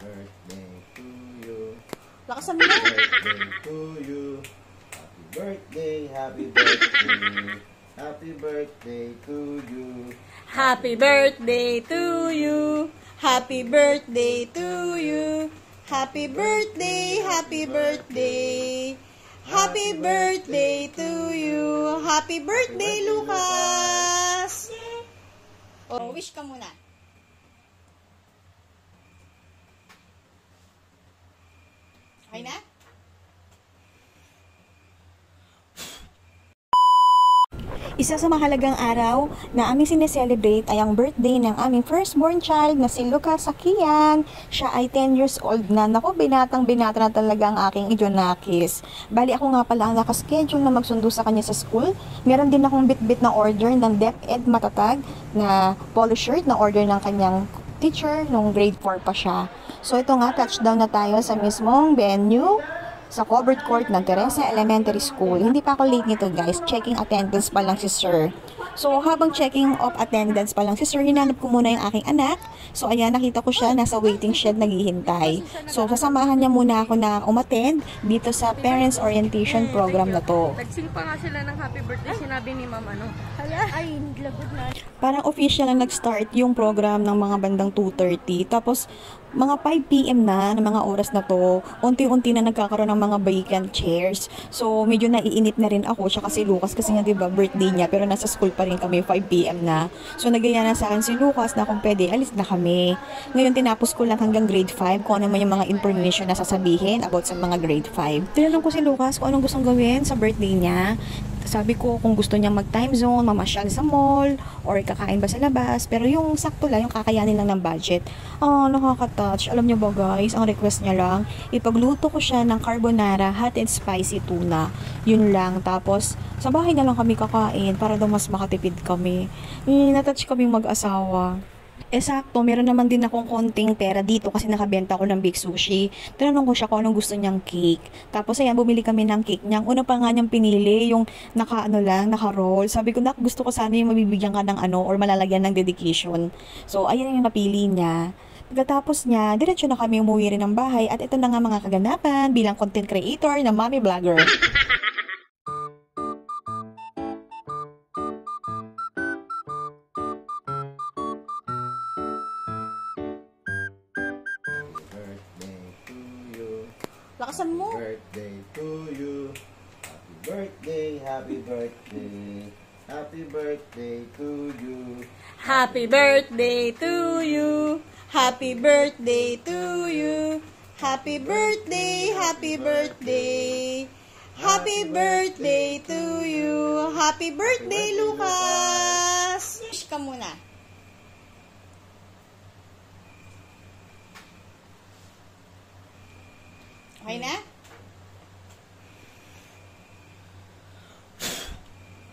birthday to you. Lakasan mo. Happy birthday to you. Happy birthday. Happy birthday to you. Happy birthday to you. Happy birthday to you. Happy birthday, happy birthday. Happy birthday to you. Happy birthday, Lucas. Oh, wish ka muna. Okay na? Isa sa mahalagang araw na aming sineselebrate ay ang birthday ng aming firstborn child na si Lucas Sakian. Siya ay 10 years old na. Naku, binatang-binata na talaga ang aking Idionakis. Bali ako nga pala ang nakaschedule na magsundo sa kanya sa school. Meron din akong bit-bit na order ng DepEd Matatag na polo shirt na order ng kanyang teacher nung grade 4 pa siya. So ito nga, touchdown na tayo sa mismong venue sa covered court ng Teresa Elementary School. Hindi pa ako late nito guys. Checking attendance pa lang si sir. So habang checking of attendance pa lang si sir, hinanap ko muna yung aking anak. So ayan, nakita ko siya nasa waiting shed naghihintay. So sasamahan niya muna ako na umattend dito sa parents orientation program na to. Nagsing pa nga sila ng happy birthday, sinabi ni ma'am ano. Hala, ay, lagod na. Parang official na nag-start yung program ng mga bandang 2:30. Tapos mga 5 PM na, ng mga oras na to, unti-unti na nagkakaroon ng mga vacant chairs. So, medyo naiinit na rin ako, siya kasi Lucas, kasi nga diba, birthday niya, pero nasa school pa rin kami, 5 PM na. So, nagaya na sa akin si Lucas na kung pwede, alis na kami. Ngayon, tinapos ko lang hanggang grade 5, kung ano man yung mga information na sasabihin about sa mga grade 5. Tinanong ko si Lucas kung anong gustong gawin sa birthday niya. Sabi ko kung gusto niya mag-time zone, mamasyal sa mall, or kakain ba sa labas. Pero yung sakto lang, yung kakayanin lang ng budget. Nakaka-touch. Alam niyo ba guys, ang request niya lang, ipagluto ko siya ng carbonara, hot and spicy tuna. Yun lang. Tapos, sa bahay na lang kami kakain para daw mas makatipid kami. Natouch kaming mag-asawa. Sakto, meron naman din akong konting pera dito kasi nakabenta ko ng Big Sushi. Tinanong ko siya kung anong gusto niyang cake. Tapos ayan, bumili kami ng cake niya. Una pa nga niyang pinili, yung naka-roll. Sabi ko, gusto ko sana yung mabibigyan ka ng or malalagyan ng dedication. So, ayan yung napili niya. Pagkatapos niya, diretso na kami umuwi rin ng bahay. At ito na nga mga kaganapan bilang content creator na mommy vlogger. Lakasan mo. Birthday to you. Happy birthday, happy birthday. Happy birthday to you. Happy birthday to you. Happy birthday to you. Happy birthday, happy birthday. Happy birthday to you. Happy birthday, Lucas. Wish ka muna. Okay na?